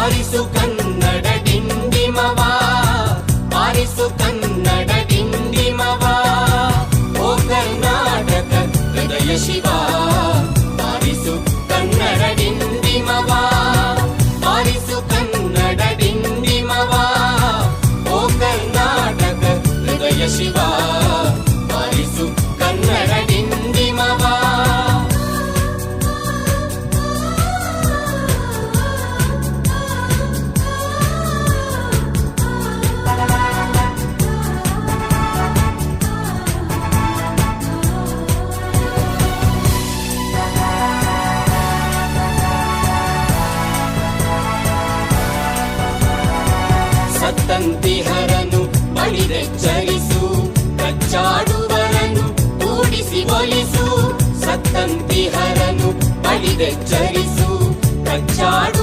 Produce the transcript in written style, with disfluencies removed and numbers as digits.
ಬಾರಿಸು ಕನ್ನಡ ಡಿಂಡಿಮವ, ಬಾರಿಸು ಕನ್ನಡ ಡಿಂಡಿಮವ. ಓ ಕರ್ನಾಟಕ ಹೃದಯ ಶಿವ, ಬಾರಿಸು ಕನ್ನಡ ಡಿಂಡಿಮವ, ಬಾರಿಸು ಕನ್ನಡ ಡಿಂಡಿಮವ. ಓ ಕರ್ನಾಟಕ ಹೃದಯ ಶಿವ, ಬಾರಿಸು ಕನ್ನಡ ಡಿಂಡಿಮವ. ಸತ್ತಂತಿಹರನು ಬಡಿದೆಚ್ಚರಿಸು, ಕಚ್ಚಾಡುವರನು ಕೂಡಿಸಿ ಒಲಿಸು. ಸತ್ತಂತಿಹರನು ಬಡಿದೆಚ್ಚರಿಸು, ಕಚ್ಚಾಡು